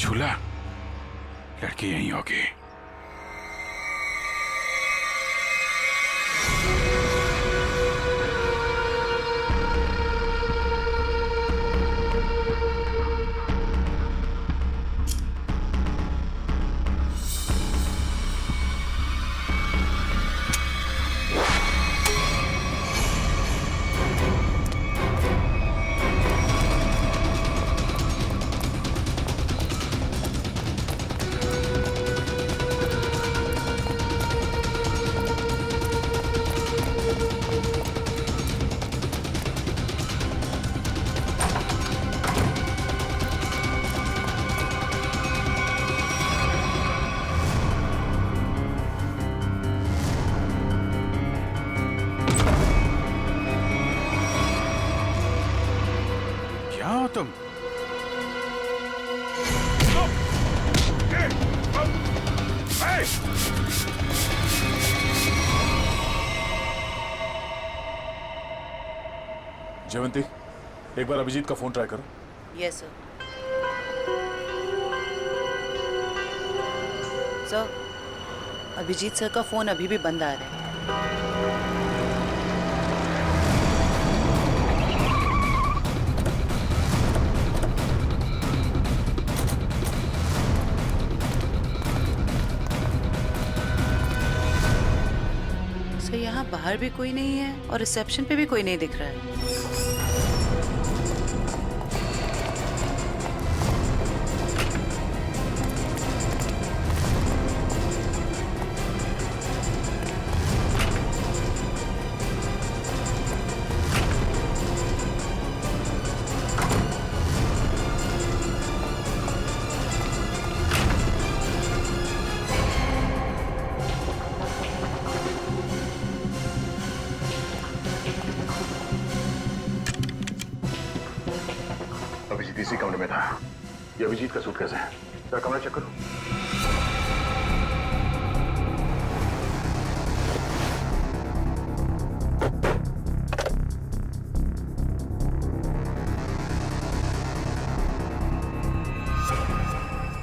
झूला, लड़की यहीं होगी। तुम जयवंती, एक बार अभिजीत का फोन ट्राई करो। Yes sir. Sir, Abhijeet sir का फोन अभी भी बंद आ रहा है। सर, यहाँ बाहर भी कोई नहीं है और रिसेप्शन पे भी कोई नहीं दिख रहा है। अभिजीत इसी कमरे में था। ये अभिजीत का सूटकेस है। जरा कमरा चेक करो।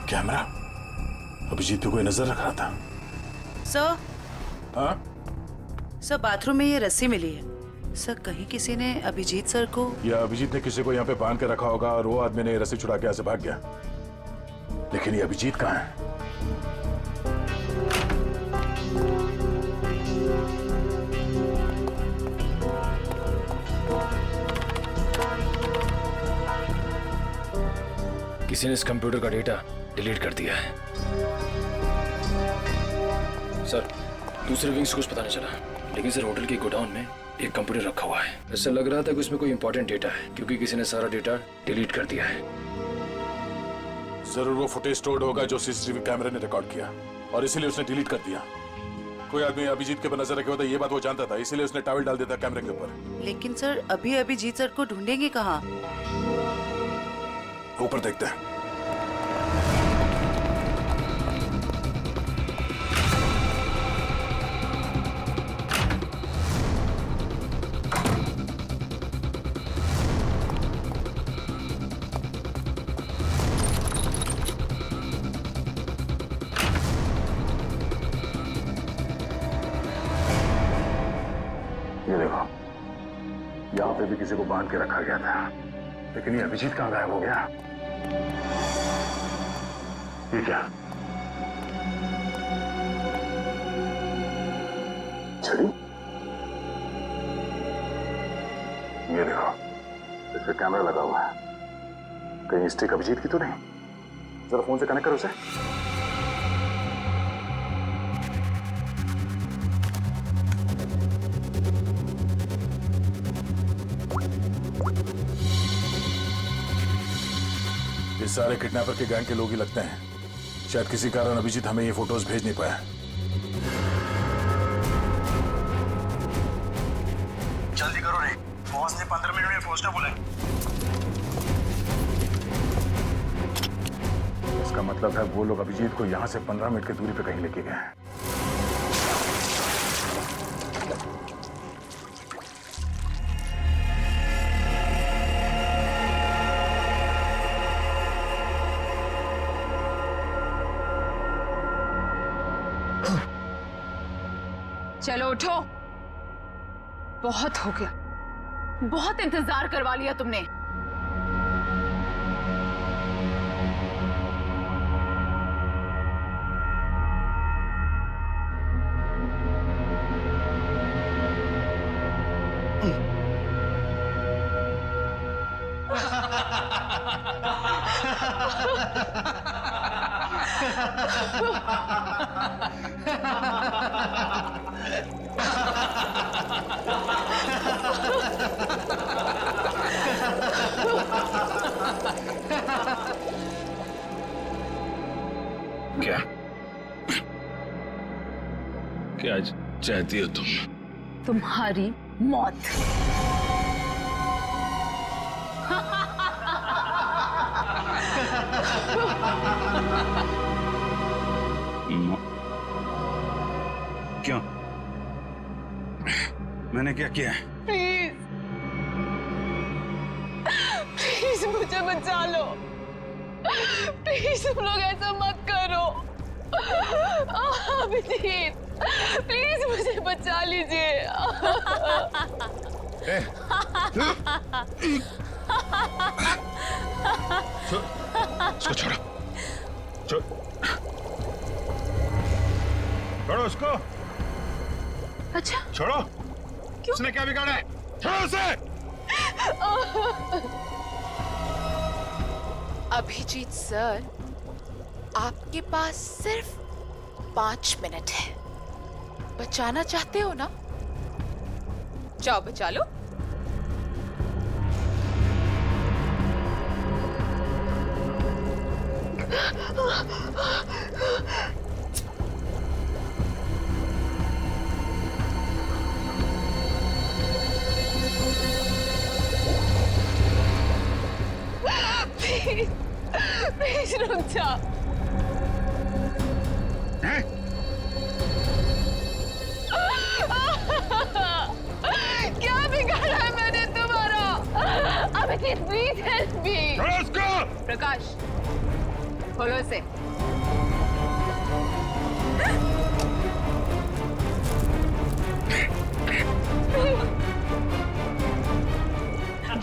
कैमरा अभिजीत पे कोई नजर रख रहा था। सर, हाँ? सर बाथरूम में ये रस्सी मिली है। सर, कहीं किसी ने अभिजीत सर को या अभिजीत ने किसी को यहाँ पे बांध के रखा होगा और वो आदमी ने रस्सी छुड़ा के यहाँ से भाग गया। लेकिन ये अभिजीत कहाँ है? किसी ने इस कंप्यूटर का डेटा डिलीट कर दिया है। सर, दूसरे विंग से कुछ पता नहीं चला, लेकिन सर होटल के गोडाउन में एक कंप्यूटर रखा हुआ है। ऐसा लग रहा था कि उसमें कोई इंपॉर्टेंट डेटा है, क्योंकि किसी ने सारा डेटा डिलीट कर दिया है। जरूर वो फुटेज स्टोर्ड होगा जो सीसीटीवी कैमरे ने रिकॉर्ड किया और इसीलिए उसने डिलीट कर दिया। कोई आदमी अभिजीत के ऊपर नजर रखे होता, ये बात वो जानता था, इसीलिए उसने टॉवल डाल दिया था कैमरे के ऊपर। लेकिन सर, अभी अभिजीत सर को ढूंढेंगे कहाँ? ऊपर देखते हैं। ये देखो, यहाँ पे भी किसी को बांध के रखा गया था, लेकिन ये अभिजीत कहाँ गायब हो गया? ये क्या? छड़ी? ये देखो, इस पे कैमरा लगा हुआ है। कहीं स्टिक अभिजीत की तो नहीं? जरा फोन से कनेक्ट करो उसे। ये सारे किडनैपर के गैंग के लोग ही लगते हैं। शायद किसी कारण अभिजीत हमें ये फोटोज भेज नहीं पाया। जल्दी करो रे, बॉस ने 15 मिनट में पहुंचना बोला है। इसका मतलब है वो लोग अभिजीत को यहाँ से 15 मिनट की दूरी पे कहीं लेके गए हैं। चलो उठो, बहुत हो गया, बहुत इंतजार करवा लिया तुमने। क्या क्या चाहती हो तुम? तुम्हारी मौत। क्यों? मैंने क्या किया है? प्लीज प्लीज मुझे बचा लो, प्लीज तुम लोग ऐसा मत करो। अभिजीत प्लीज मुझे बचा लीजिए। उसको छोड़ो, छोड़ो उसको। अच्छा छोड़ो। क्यों? उसने क्या बिगाड़ा है? छोड़ो उसे। अभिजीत सर, आपके पास सिर्फ 5 मिनट है। बचाना चाहते हो ना? जाओ बचा लो। प्लीज प्लीज रुक जा। हैं? क्या बिगाड़ा है मैंने तुम्हारा? Abhijeet please help me. छोड़ो उसको। प्रकाश खोलो इसे।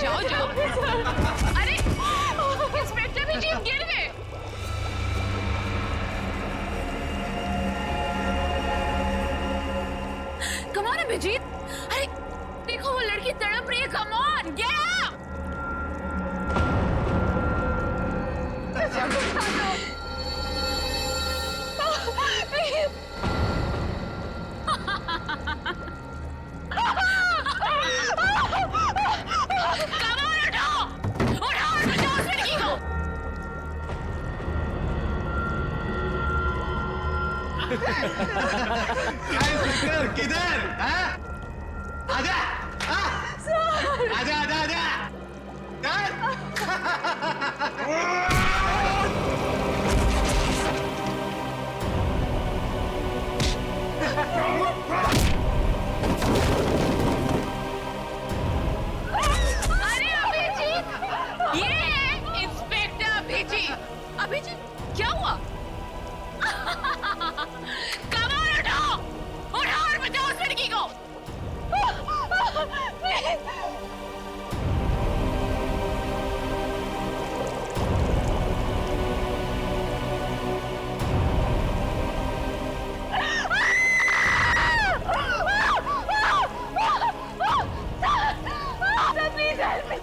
जाओ जाओ। अरे इंस्पेक्टर भी जीप गिर गए। कम ऑन अभिजीत, अरे देखो वो लड़की तड़प रही है। Come on get up. किधर? आजा, आजा, आजा, आजा। अरे अभिजीत, ये है इंस्पेक्टर अभिजीत। अभिजीत क्या हुआ? कमाल उठाओ और बचाओ उस लड़की को। Please help me.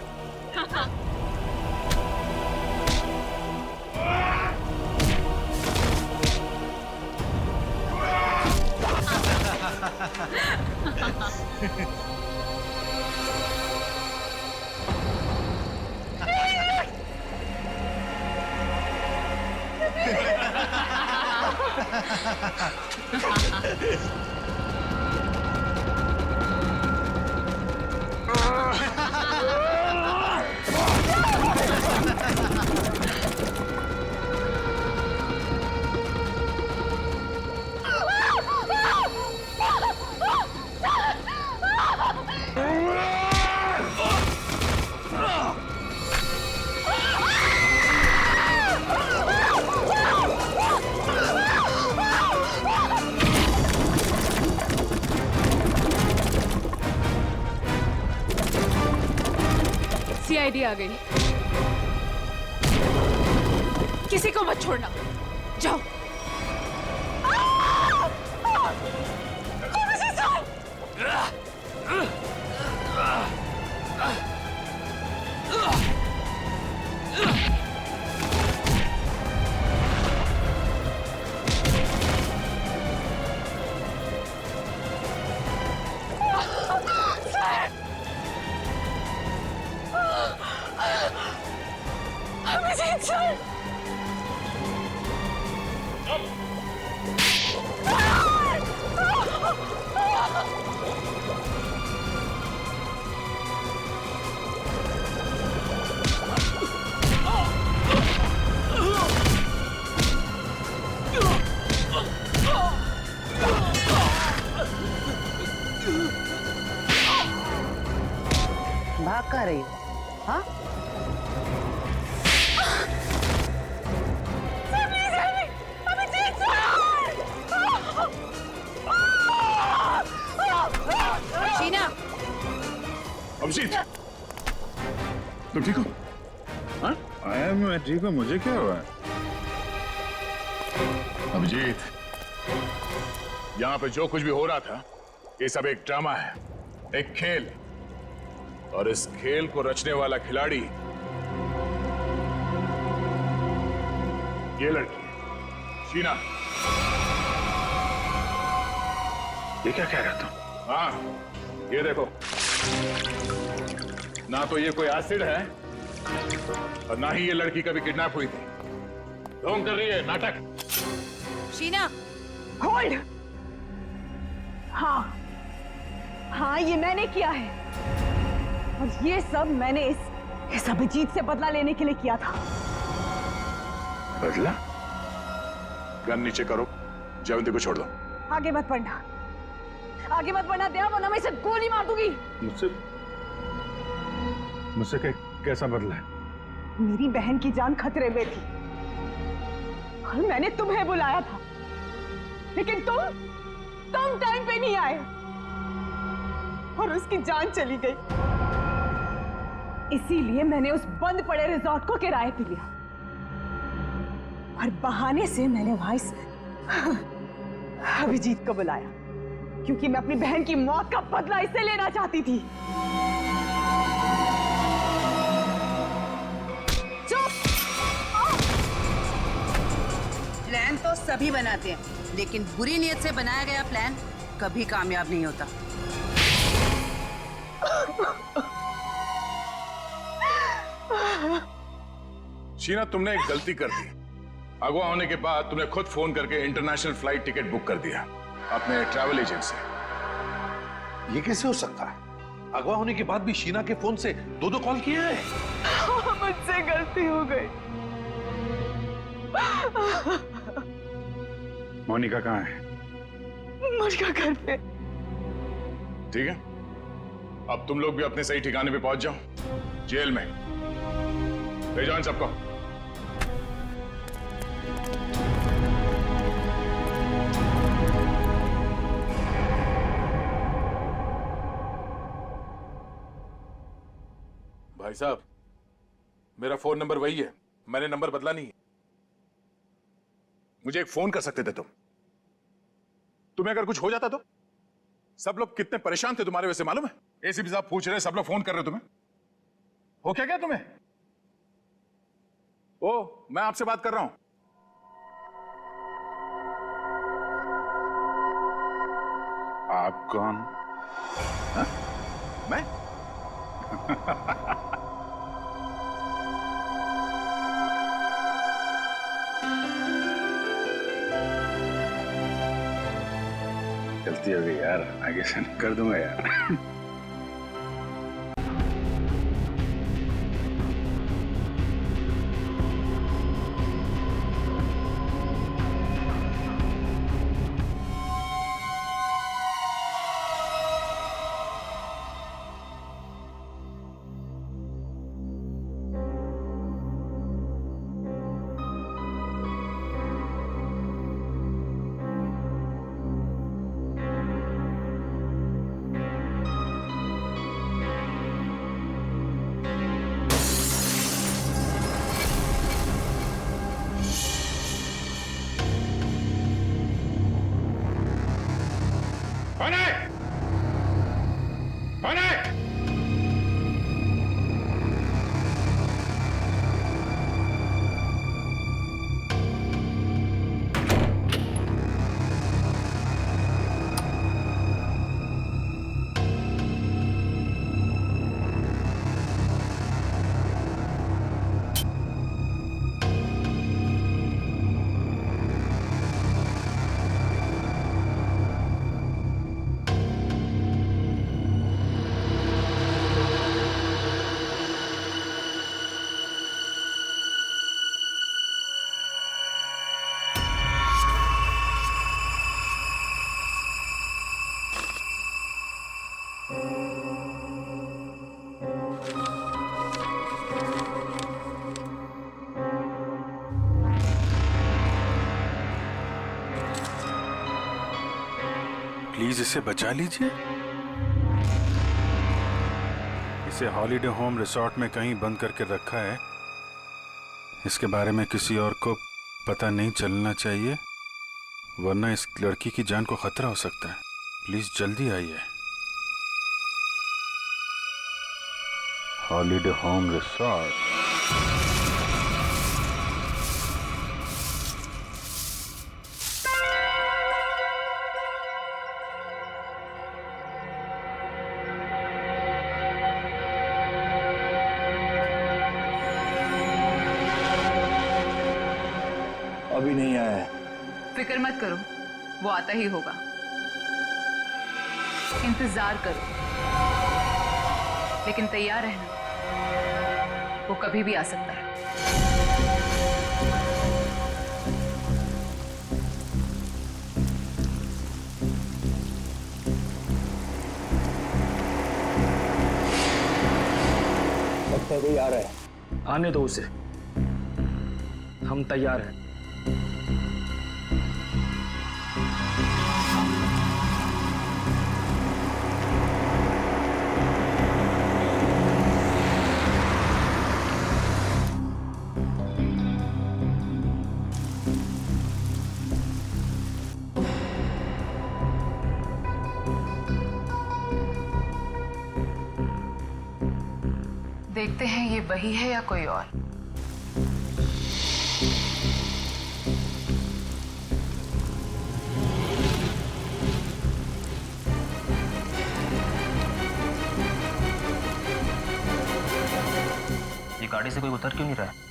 आईडी आ गई। किसी को मत छोड़ना, जाओ। अभिजीत सर, भाग कहाँ रही हो? हाँ? शीना, अभिजीत, तुम ठीक हो? हाँ? मैं ठीक हूँ। मुझे क्या हुआ? अभिजीत, यहाँ पे जो कुछ भी हो रहा था, ये सब एक ड्रामा है, एक खेल। और इस खेल को रचने वाला खिलाड़ी ये लड़की शीना। ये क्या कह रहा था? हाँ, ये देखो, ना तो ये कोई एसिड है और ना ही ये लड़की कभी किडनैप हुई थी। ढोंग कर रही है, नाटक। शीना, होल्ड। हाँ हाँ, ये मैंने किया है, और ये सब मैंने इस अभिजीत से बदला लेने के लिए किया था। बदला? गन नीचे करो, जयवंती को छोड़ दो। आगे मत बढ़ना, आगे मत बढ़ना दया, वरना मैं इसे गोली मार दूंगी। मुझसे कैसा बदला है? मेरी बहन की जान खतरे में थी और मैंने तुम्हें बुलाया था, लेकिन तुम टाइम पे नहीं आए और उसकी जान चली गई। इसीलिए मैंने उस बंद पड़े रिजॉर्ट को किराए पे लिया और बहाने से मैंने वहां इस अभिजीत को बुलाया, क्योंकि मैं अपनी बहन की मौत का बदला इससे लेना चाहती थी। प्लान तो सभी बनाते हैं, लेकिन बुरी नीयत से बनाया गया प्लान कभी कामयाब नहीं होता। शीना, तुमने एक गलती कर दी। अगवा होने के बाद तुमने खुद फोन करके इंटरनेशनल फ्लाइट टिकट बुक कर दिया अपने ट्रैवल एजेंट से। ये कैसे हो सकता है? अगवा होने के बाद भी शीना के फोन से दो कॉल किए हैं। मुझसे गलती हो गई। मोनिका कहाँ है? मोनिका घर पे। ठीक है, अब तुम लोग भी अपने सही ठिकाने पे पहुंच जाओ, जेल में। ले जाओ इन सबको। भाई साहब, मेरा फोन नंबर वही है, मैंने नंबर बदला नहीं है। मुझे एक फोन कर सकते थे तुम। तुम्हें अगर कुछ हो जाता तो? सब लोग कितने परेशान थे तुम्हारे वजह से, मालूम है? एसीपी साहब पूछ रहे, सब लोग फोन कर रहे तुम्हें। हो क्या तुम्हें? ओ, मैं आपसे बात कर रहा हूं। आप कौन? हा? मैं? गलती हो गई यार, आगे से नहीं कर दूंगा यार। कौन है? कौन है? प्लीज इसे बचा लीजिए। इसे हॉलिडे होम रिसोर्ट में कहीं बंद करके रखा है। इसके बारे में किसी और को पता नहीं चलना चाहिए, वरना इस लड़की की जान को खतरा हो सकता है। प्लीज जल्दी आइए। Holiday home resort. अभी नहीं आया है। फिक्र मत करो, वो आता ही होगा। इंतजार करो, लेकिन तैयार रहना, वो कभी भी आ सकता है। लगता है कोई आ रहा है। आने दो उसे, हम तैयार हैं। देखते हैं ये वही है या कोई और। ये गाड़ी से कोई उतर क्यों नहीं रहा है?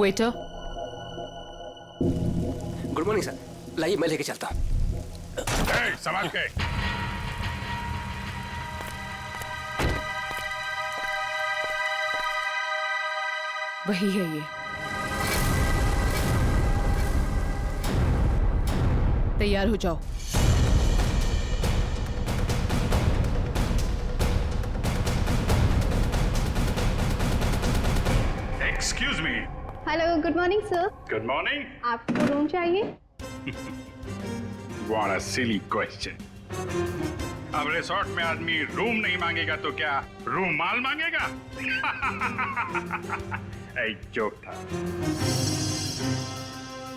Waiter, good morning sir. लाइए मैं लेके चलता हूँ। संभाल के। वही है ये। तैयार हो जाओ। Excuse me. Hello, good morning sir. Good morning. आपको रूम चाहिए? What a silly question. अब रिसोर्ट में आदमी रूम नहीं मांगेगा तो क्या रूमाल मांगेगा? एक जोक था।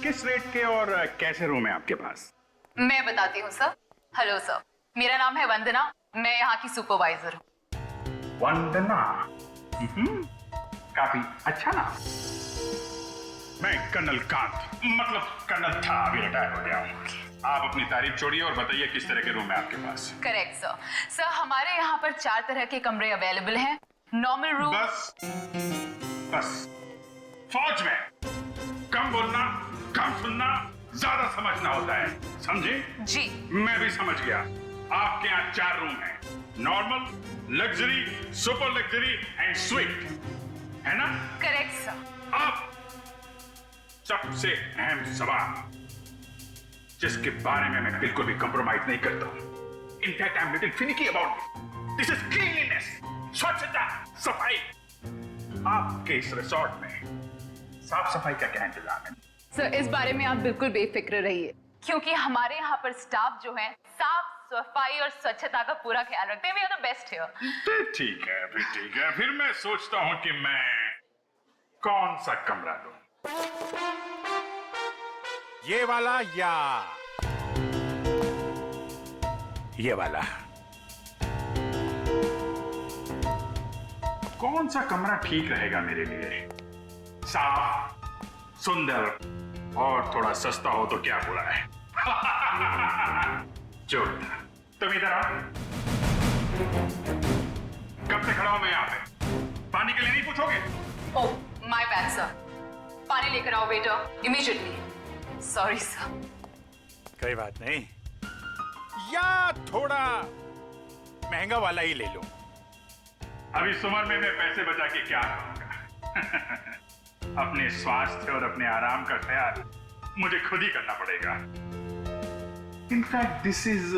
किस रेट के और कैसे रूम है आपके पास? मैं बताती हूँ सर। हेलो सर, मेरा नाम है वंदना, मैं यहाँ की सुपरवाइजर हूँ। वंदना, काफी अच्छा नाम। मैं कर्नल कांत, मतलब कर्नल था, अभी रिटायर हो गया हूँ। आप अपनी तारीफ छोड़िए और बताइए किस तरह के रूम है आपके पास। Correct sir. सर हमारे यहाँ पर 4 तरह के कमरे अवेलेबल हैं। Normal room. बस बस, फौज में कम बोलना, कम सुनना, ज्यादा समझना होता है, समझे? जी। मैं भी समझ गया। आपके यहाँ 4 रूम हैं, normal, luxury, super luxury and sweet, है ना? Correct sir. अब सबसे अहम सवाल, जिसके बारे में मैं बिल्कुल भी कंप्रोमाइज नहीं करता हूं। In fact I am little finicky about this. This is cleanliness, स्वच्छता, सफाई। आपके इस रिसोर्ट में साफ सफाई का क्या इंतजाम है? सर इस बारे में आप बिल्कुल बेफिक्र रहिए, क्योंकि हमारे यहाँ पर स्टाफ जो है साफ सफाई और स्वच्छता का पूरा ख्याल रखते हैं। We are the best here. ठीक है, फिर ठीक है। फिर मैं सोचता हूं कि मैं कौन सा कमरा लूं। ये वाला या ये वाला? कौन सा कमरा ठीक रहेगा मेरे लिए? साफ, सुंदर और थोड़ा सस्ता हो तो क्या बुरा है? जोरदार। तुम इधर आओ। कब से खड़ा हूं मैं यहाँ पे? पानी के लिए नहीं पूछोगे? Oh my bad sir. पानी लेकर आओ बेटा, इमीडिएटली। Sorry sir. कोई बात नहीं, या थोड़ा महंगा वाला ही ले लो। अभी इस उम्र में मैं पैसे बचा के क्या करूंगा? अपने स्वास्थ्य और अपने आराम का ख्याल मुझे खुद ही करना पड़ेगा। In fact this is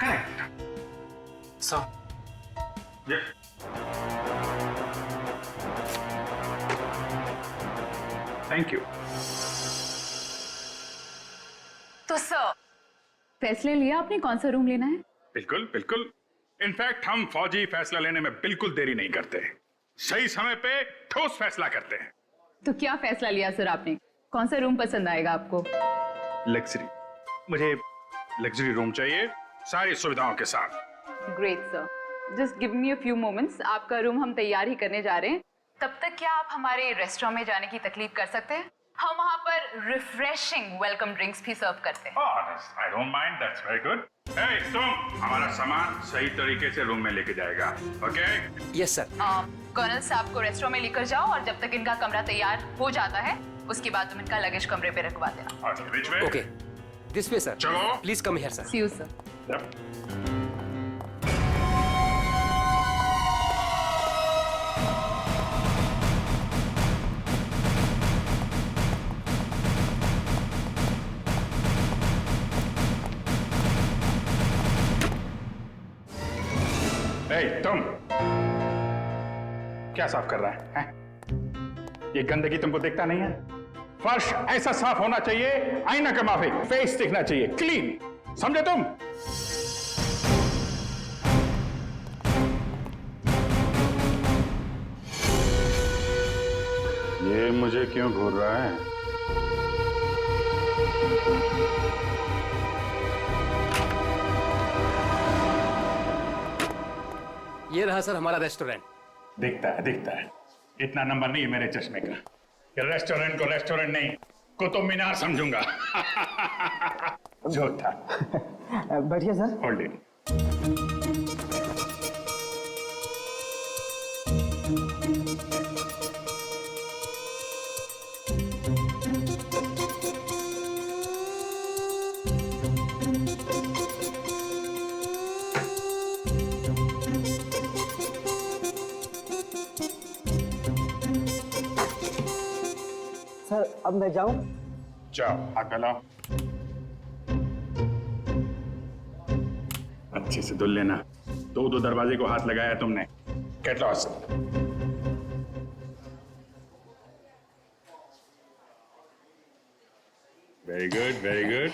correct sir. Thank you. तो सर फैसले लिया आपने कौन सा रूम लेना है? बिल्कुल बिल्कुल। इनफैक्ट हम फौजी फैसला लेने में बिल्कुल देरी नहीं करते, सही समय पे ठोस फैसला करते हैं। तो क्या फैसला लिया सर आपने? कौन सा रूम पसंद आएगा आपको? लग्जरी, मुझे लग्जरी रूम चाहिए, सारी सुविधाओं के साथ। Great sir, just give me a few moments. आपका रूम हम तैयार ही करने जा रहे हैं। तब तक क्या आप हमारे रेस्टोरेंट में जाने की तकलीफ कर सकते हैं? हम वहाँ पर रिफ्रेशिंग वेलकम ड्रिंक्स भी सर्व करते हैं। I don't mind, that's very good. Hey तुम हमारा सामान सही तरीके से रूम में लेके जाएगा, ओके? Yes sir. कर्नल साहब को रेस्टोरेंट में लेकर जाओ और जब तक इनका कमरा तैयार हो जाता है उसके बाद तुम इनका लगेज कमरे पे रखवा देना। Okay, this way sir. चलो, please come here sir. See you sir. तुम क्या साफ कर रहा है? ये गंदगी तुमको दिखता नहीं है? फर्श ऐसा साफ होना चाहिए, आईना का माफिक, फेस दिखना चाहिए क्लीन, समझे तुम? ये मुझे क्यों घूर रहा है? ये रहा सर हमारा रेस्टोरेंट। दिखता है। इतना नंबर नहीं है मेरे चश्मे का। ये रेस्टोरेंट को रेस्टोरेंट नहीं, कुतुब मीनार समझूंगा। जो था। बढ़िया सर। Hold it. सर अब मैं जाऊं? जाओ, हाथ फैलाओ। अच्छे से धुल लेना। दो दरवाजे को हाथ लगाया तुमने। Get lost. Very good, very good.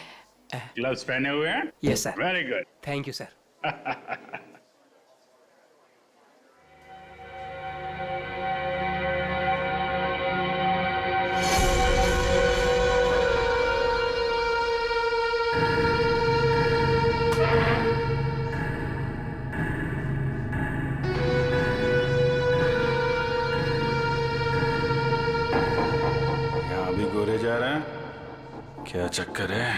Gloves पहने हुए हैं? Yes sir. Very good. Thank you sir. गोरे जा रहे हैं, क्या चक्कर है?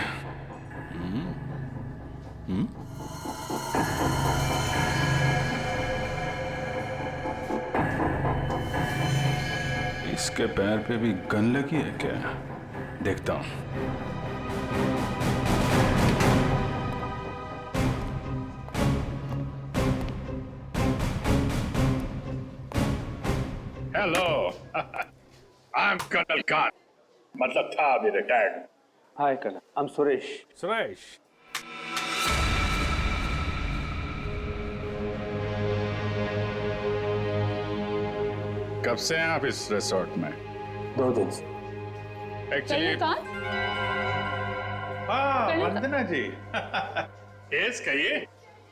इसके पैर पे भी गन लगी है क्या? देखता हूं। Hello, I am colonel Khan, मतलब था अभी retired. Hi colonel, I am Suresh. Suresh, कब से हैं आप इस रिसोर्ट में? 2 दिन से। एक्चुअली हाँ, वंदना जी। यस, कहिए।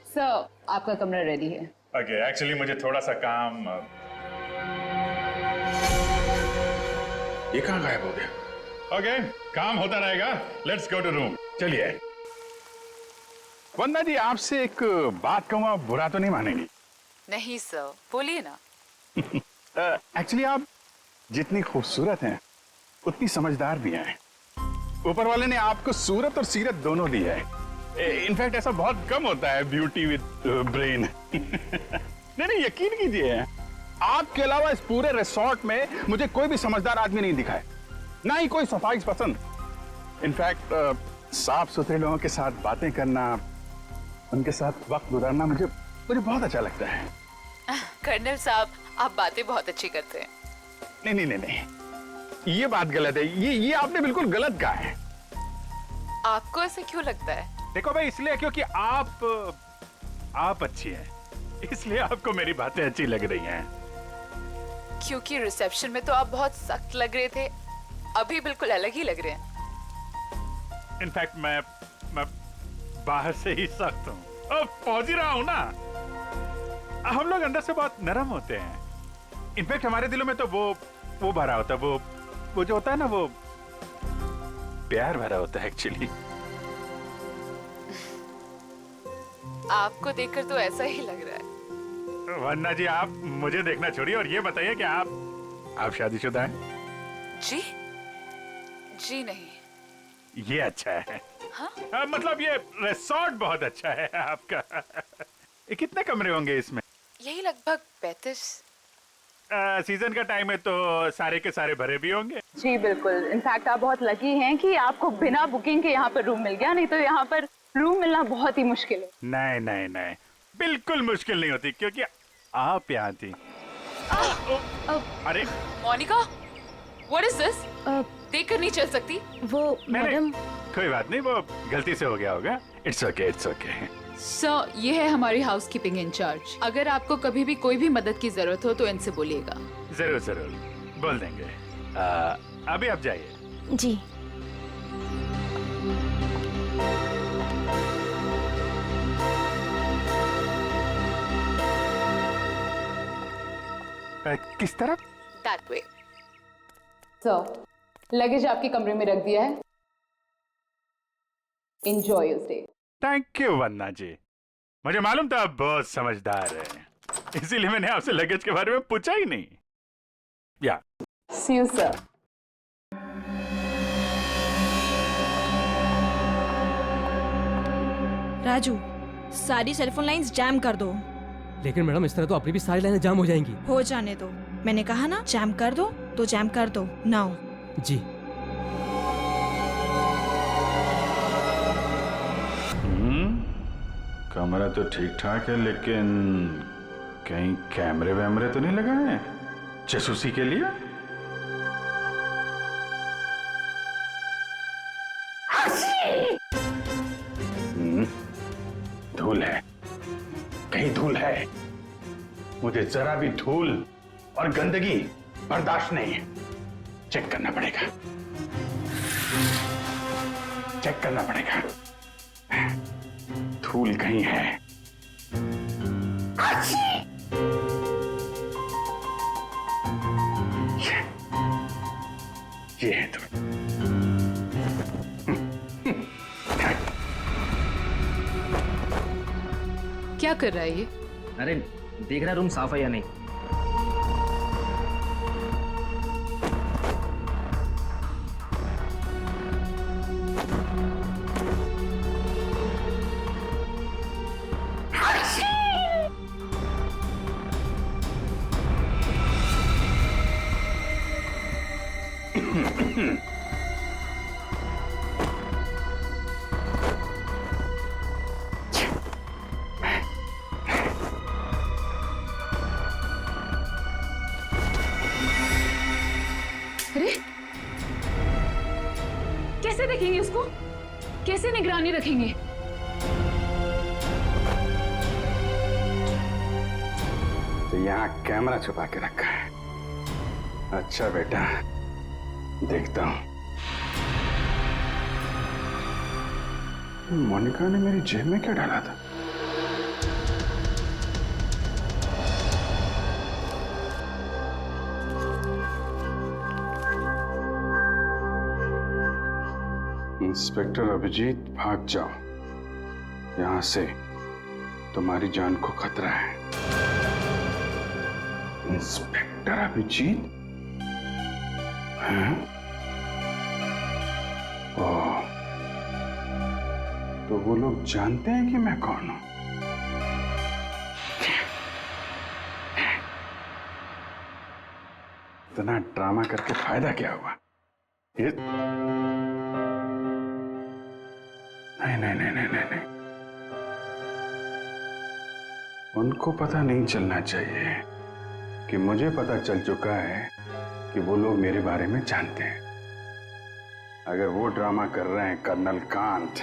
सर, आपका कमरा रेडी है। ओके, एक्चुअली मुझे थोड़ा सा काम। ये कहाँ गायब हो गया? ओके, काम होता रहेगा। Let's go to room. चलिए। वंदना जी, आपसे एक बात कहूँ, आप बुरा तो नहीं मानेंगी? नहीं सर, बोलिए ना। एक्चुअली आप जितनी खूबसूरत हैं उतनी समझदार भी हैं। ऊपर वाले ने आपको सूरत और सीरत दोनों दी है। इनफैक्ट ऐसा बहुत कम होता है, ब्यूटी विद ब्रेन। नहीं, यकीन कीजिए, आपके अलावा इस पूरे रिसोर्ट में मुझे कोई भी समझदार आदमी नहीं दिखा है, ना ही कोई सफाई पसंद। इनफैक्ट साफ सुथरे लोगों के साथ बातें करना, उनके साथ वक्त गुजारना मुझे बहुत अच्छा लगता है। कर्नल साहब, आप बातें बहुत अच्छी करते हैं। नहीं, ये बात गलत है। ये आपने बिल्कुल गलत कहा है। आपको ऐसे क्यों लगता है? देखो भाई, इसलिए क्योंकि आप अच्छी हैं, इसलिए आपको मेरी बातें अच्छी लग रही हैं। क्योंकि रिसेप्शन में तो आप बहुत सख्त लग रहे थे, अभी बिल्कुल अलग ही लग रहे हैं। इनफैक्ट मैं बाहर से ही सख्त हूँ, पहुंच ही रहा हूँ ना। हम लोग अंदर से बहुत नरम होते हैं। इनफैक्ट हमारे दिलों में तो वो भरा होता है, वो जो होता है ना, वो प्यार भरा होता है एक्चुअली। आपको देखकर तो ऐसा ही लग रहा है। वन्ना जी, आप मुझे देखना छोड़िए और ये बताइए कि आप शादीशुदा हैं? जी नहीं। ये अच्छा है। हाँ? मतलब ये रिसोर्ट बहुत अच्छा है आपका। ये कितने कमरे होंगे इसमें? यही लगभग 35। सीजन का टाइम है तो सारे के सारे भरे भी होंगे। जी बिल्कुल। इनफैक्ट आप बहुत लकी हैं कि आपको बिना बुकिंग के यहाँ पर रूम मिल गया, नहीं तो यहाँ पर रूम मिलना बहुत ही मुश्किल है। नहीं, बिल्कुल मुश्किल नहीं होती, क्योंकि आप यहाँ थी। अरे मोनिका, व्हाट इज दिस? देखकर नहीं चल सकती। वो मैडम। कोई बात नहीं, वो गलती से हो गया होगा। It's okay. सर, ये है हमारी हाउसकीपिंग इंचार्ज। अगर आपको कभी भी कोई भी मदद की जरूरत हो तो इनसे बोलिएगा। जरूर बोल देंगे। अभी आप जाइए। जी। किस तरफ? That way. सर, लगेज आपके कमरे में रख दिया है। Enjoy your stay. Thank you वन्ना जी। मुझे मालूम था आप बहुत समझदार हैं, इसीलिए मैंने आपसे लगेज के बारे में पूछा ही नहीं। या See you, sir. राजू, सारी सेलफोन लाइंस जैम कर दो। लेकिन मैडम, इस तरह तो अपनी भी सारी लाइनें जाम हो जाएंगी। हो जाने दो, मैंने कहा ना जैम कर दो तो जैम कर दो। नाउ। जी। कमरा तो ठीक ठाक है, लेकिन कहीं कैमरे वैमरे तो नहीं लगाए हैं जासूसी के लिए? धूल है, कहीं धूल है। मुझे जरा भी धूल और गंदगी बर्दाश्त नहीं है। चेक करना पड़ेगा। धूल कहीं है। ये है धूल। क्या कर रहा है ये? अरे देख रहा रूम साफ है या नहीं। अरे कैसे देखेंगे उसको? कैसे निगरानी रखेंगे? तो यहाँ कैमरा छुपा के रखा है। अच्छा बेटा, देखता हूँ। मोनिका ने मेरी जेब में क्या डाला था? इंस्पेक्टर अभिजीत, भाग जाओ यहां से, तुम्हारी जान को खतरा है। इंस्पेक्टर अभिजीत? हैं? ओह, तो वो लोग जानते हैं कि मैं कौन हूं? इतना ड्रामा करके फायदा क्या हुआ? ये नहीं। उनको पता नहीं चलना चाहिए कि मुझे पता चल चुका है कि वो लोग मेरे बारे में जानते हैं। अगर वो ड्रामा कर रहे हैं कर्नल कांत,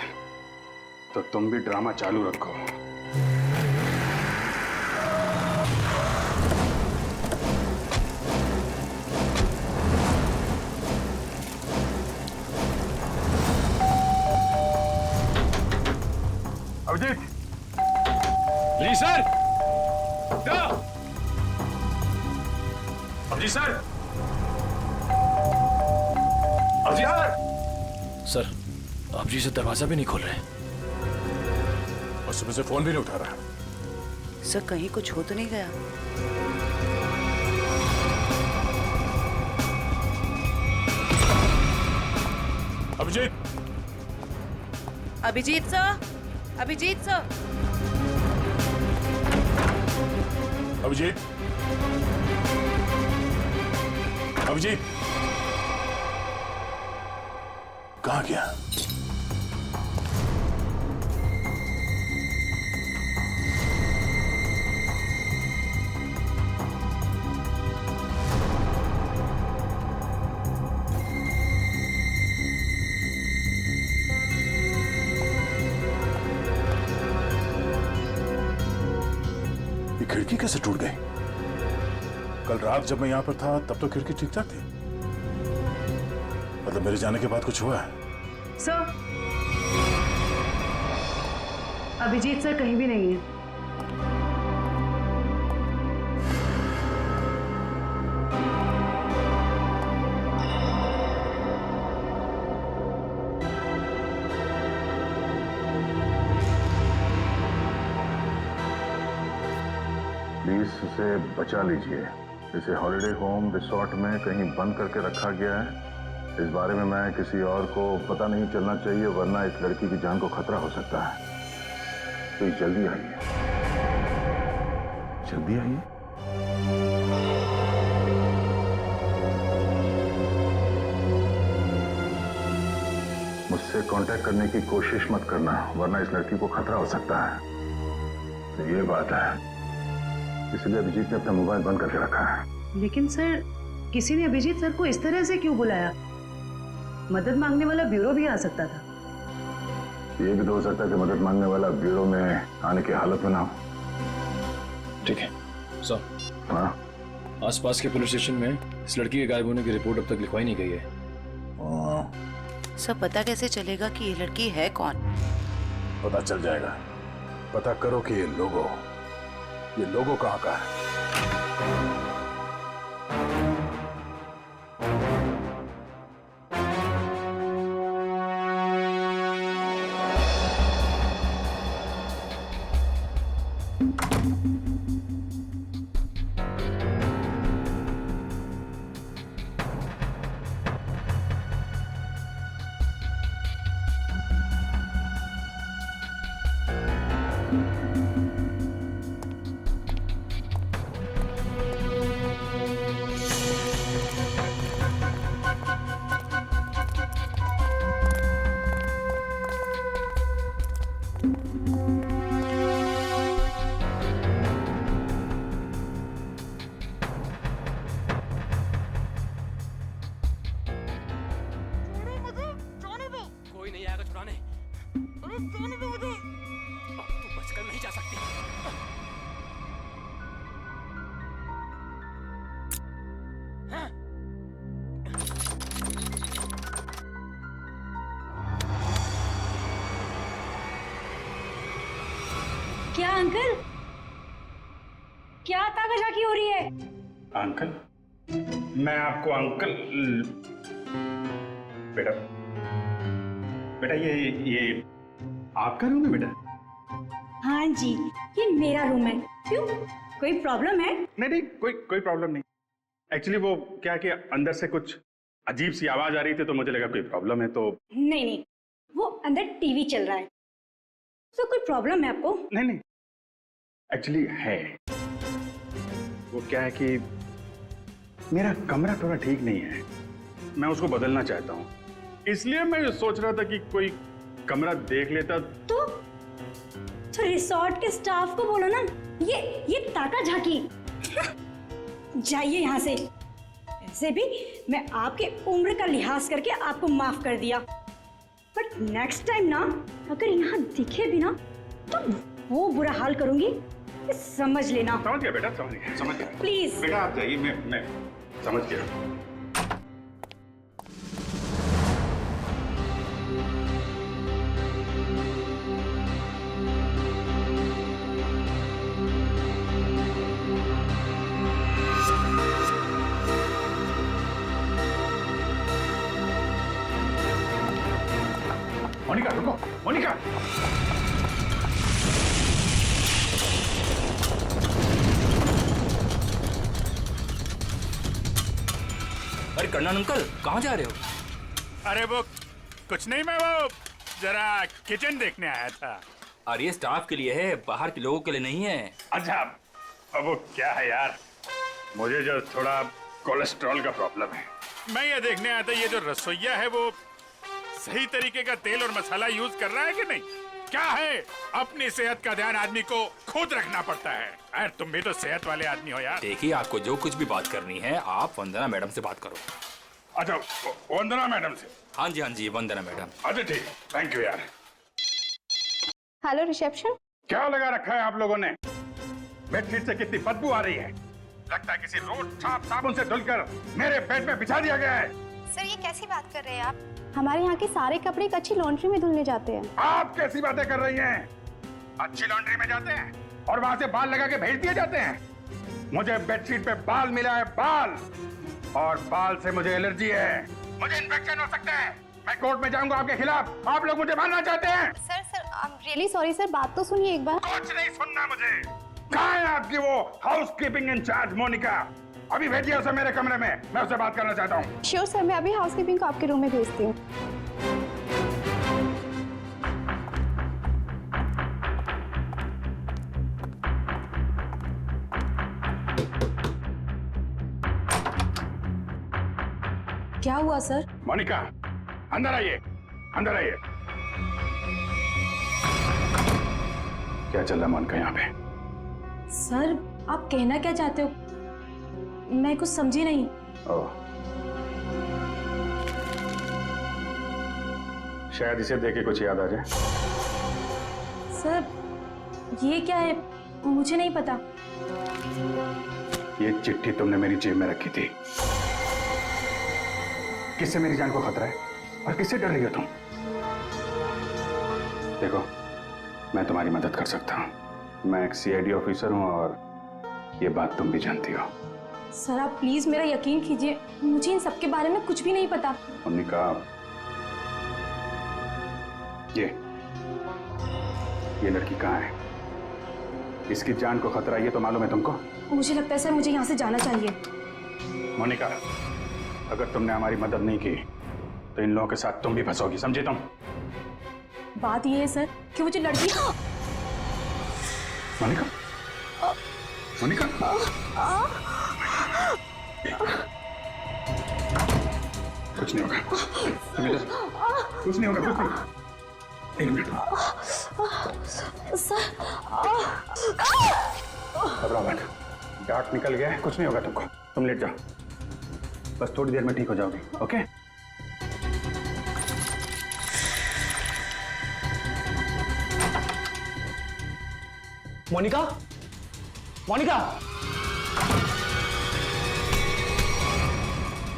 तो तुम भी ड्रामा चालू रखो। अभिजीत! जी sir. Abhijeet sir! Abhijeet sir! Sir, आप जी से दरवाजा भी नहीं खोल रहे। और सुबह से फोन भी नहीं उठा रहा। सर कहीं कुछ हो तो नहीं गया? अभिजीत! अभिजीत सर! अभिजीत सर! अभिजीत! अभिजीत! कहाँ गया? खिड़की कैसे टूट गई? कल रात जब मैं यहां पर था तब तो खिड़की ठीक ठाक थी। मतलब मेरे जाने के बाद कुछ हुआ है? सर, अभिजीत सर कहीं भी नहीं है। प्लीज इसे बचा लीजिए। इसे हॉलिडे होम रिसोर्ट में कहीं बंद करके रखा गया है। इस बारे में मैं किसी और को पता नहीं चलना चाहिए, वरना इस लड़की की जान को खतरा हो सकता है। तो जल्दी आइए, जल्दी आइए। मुझसे कांटेक्ट करने की कोशिश मत करना, वरना इस लड़की को खतरा हो सकता है। तो ये बात है, इसलिए अभिजीत ने अपना मोबाइल बंद करके रखा है। लेकिन सर, किसी ने अभिजीत सर को इस तरह से क्यों बुलाया? मदद मांगने वाला ब्यूरो भी आ सकता था। ये भी तो हो सकता है कि मदद मांगने वाला ब्यूरो में आने की हालत में ना हो। ठीक है सर। हाँ, आसपास के पुलिस स्टेशन में इस लड़की के गायब होने की रिपोर्ट अब तक लिखवाई नहीं गई है। सब पता कैसे चलेगा कि ये लड़की है कौन? पता चल जाएगा। पता करो कि ये लोगो कहाँ का है। तू बचकर नहीं जा सकती। क्या अंकल, क्या ताकाझाकी हो रही है? अंकल? मैं आपको अंकल बेटा बेटा ये आपका रूम है बेटा? हाँ जी, ये मेरा रूम है। क्यों, कोई प्रॉब्लम है? नहीं कोई प्रॉब्लम नहीं। एक्चुअली वो क्या कि अंदर से कुछ अजीब सी आवाज आ रही थी तो मुझे लगा कोई प्रॉब्लम है तो। नहीं, वो अंदर टीवी चल रहा है तो कोई प्रॉब्लम है आपको? नहीं एक्चुअली है। वो क्या है कि मेरा कमरा थोड़ा ठीक नहीं है, मैं उसको बदलना चाहता हूँ, इसलिए मैं सोच रहा था कि कोई कमरा देख लेता। तो रिसोर्ट के स्टाफ को बोलो ना, ये ताकाझाकी। जाइए यहाँ से। ऐसे भी मैं आपके उम्र का लिहाज करके आपको माफ कर दिया, बट नेक्स्ट टाइम ना अगर यहाँ दिखे भी ना तो वो बुरा हाल करूंगी, समझ लेना। समझ गया बेटा, समझ गया। प्लीज बेटा आप जाइए, मैं समझ गया। मोनिका रुको, मोनिका। अरे कर्नल अंकल, कहाँ जा रहे हो? अरे वो कुछ नहीं, मैं वो जरा किचन देखने आया था। अरे ये स्टाफ के लिए है, बाहर के लोगों के लिए नहीं है। अच्छा, अब वो क्या है यार, मुझे जो थोड़ा कोलेस्ट्रॉल का प्रॉब्लम है, मैं ये देखने आया था ये जो रसोइया है वो सही तरीके का तेल और मसाला यूज कर रहा है कि नहीं। क्या है, अपनी सेहत का ध्यान आदमी को खुद रखना पड़ता है। अरे तुम भी तो सेहत वाले आदमी हो यार। देखिए, आपको जो कुछ भी बात करनी है आप वंदना मैडम से बात करो। अच्छा, वंदना मैडम से? हाँ जी, वंदना मैडम। अच्छा ठीक, थैंक यू यार। Hello reception. क्या लगा रखा है आप लोगों ने? बेडशीट से कितनी बदबू आ रही है, लगता है किसी रोज साबुन से धुलकर मेरे बेड में बिछा दिया गया है। सर ये कैसी बात कर रहे हैं आप? हमारे यहाँ के सारे कपड़े एक अच्छी लॉन्ड्री में धुलने जाते हैं। आप कैसी बातें कर रही हैं? अच्छी लॉन्ड्री में जाते हैं और वहाँ से बाल लगा के भेज दिए जाते हैं। मुझे बेडशीट पे बाल मिला है, बाल, और बाल से मुझे एलर्जी है, मुझे इन्फेक्शन हो सकता है। मैं कोर्ट में जाऊंगा आपके खिलाफ। आप लोग मुझे मारना चाहते हैं? Sir I am really sorry sir, बात तो सुनिए एक बार। कुछ नहीं सुनना मुझे। कहाँ है आपकी वो हाउसकीपिंग इंचार्ज मोनिका? अभी भेजिए उसे मेरे कमरे में, मैं उससे बात करना चाहता हूँ। श्योर सर, मैं अभी हाउसकीपिंग को आपके रूम में भेजती हूँ। क्या हुआ सर? मोनिका अंदर आइए, अंदर आइए। क्या चल रहा है मोनिका यहाँ पे? सर आप कहना क्या चाहते हो? मैं कुछ समझी नहीं। शायद इसे देख के कुछ याद आ जाए। सर ये क्या है, मुझे नहीं पता। ये चिट्ठी तुमने मेरी जेब में रखी थी। किससे मेरी जान को खतरा है और किससे डर रही हो तुम? देखो, मैं तुम्हारी मदद कर सकता हूं। मैं एक सीआईडी ऑफिसर हूं और ये बात तुम भी जानती हो। सर आप प्लीज मेरा यकीन कीजिए, मुझे इन सब के बारे में कुछ भी नहीं पता। मोनिका, ये लड़की कहाँ है? इसकी जान को खतरा ये तो मालूम है तुमको? मुझे लगता है सर मुझे यहाँ से जाना चाहिए। मोनिका, अगर तुमने हमारी मदद नहीं की तो इन लोगों के साथ तुम भी फंसोगी, समझे तुम? बात ये है सर कि वो जो लड़की। मोनिका, मोनिका, कुछ नहीं होगा, कुछ नहीं होगा, कुछ नहीं। एक मिनट, घबराओ मत, डार्ट निकल गया है, कुछ नहीं होगा तुमको। तुम लेट जाओ, बस थोड़ी देर में ठीक हो जाओगी। ओके? मोनिका, मोनिका,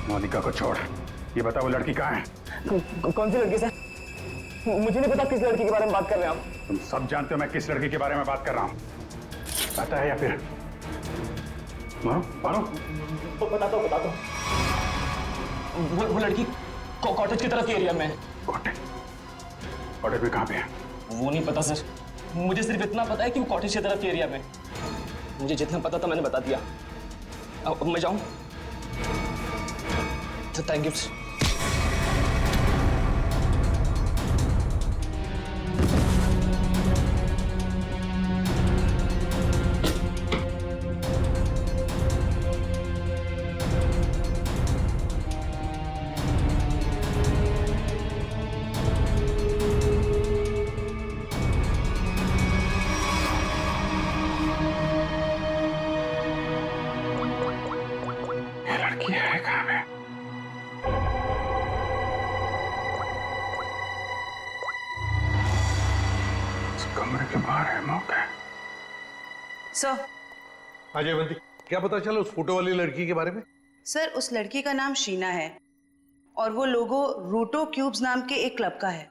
मोनिका को छोड़, ये बता वो लड़की कहाँ है? कौन सी लड़की सर? मुझे नहीं पता किस लड़की के बारे में बात कर रहे हैं आप। तुम सब जानते हो मैं किस लड़की के बारे में बात कर रहा हूँ। पता है या फिर मानो? बताता हूँ। वो लड़की कॉटेज की तरफ के एरिया में है। कॉटेज भी कहाँ पे है? वो नहीं पता सर, मुझे सिर्फ इतना पता है कि वो कॉटेज की तरफ के एरिया में। मुझे जितना पता था मैंने बता दिया। अब मैं जाऊं? Thank you. लड़की है कहाँ पे? इस कमरे के बाहर है मौका। सर। अजयवंती, क्या पता चला उस फोटो वाली लड़की के बारे में? सर, उस लड़की का नाम शीना है और वो लोगो रूटो क्यूब्स नाम के एक क्लब का है।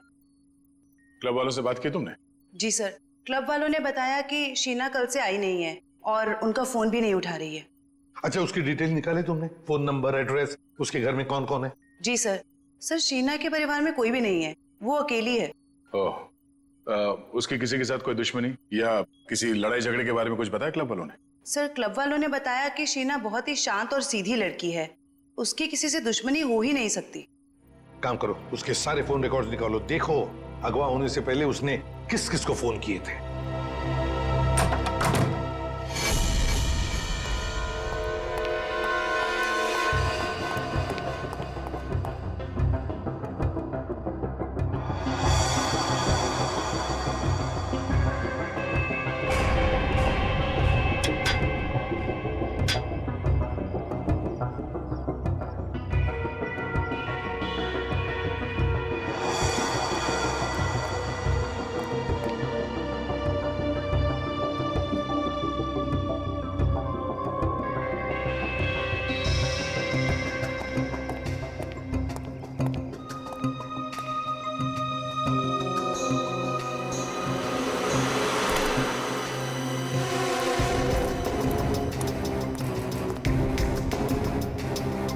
क्लब वालों से बात की तुमने? जी सर, क्लब वालों ने बताया कि शीना कल से आई नहीं है और उनका फोन भी नहीं उठा रही है। अच्छा, उसकी डिटेल निकाले तुमने? फोन नंबर, एड्रेस, उसके घर में कौन कौन है? जी सर। सर, शीना के परिवार में कोई भी नहीं है, वो अकेली है। ओह, उसकी किसी के साथ कोई दुश्मनी या किसी लड़ाई झगड़े के बारे में कुछ बताया क्लब वालों ने? सर, क्लब वालों ने बताया कि शीना बहुत ही शांत और सीधी लड़की है, उसकी किसी से दुश्मनी हो ही नहीं सकती। काम करो, उसके सारे फोन रिकॉर्ड्स निकालो, देखो अगवा होने से पहले उसने किस किस को फोन किए थे।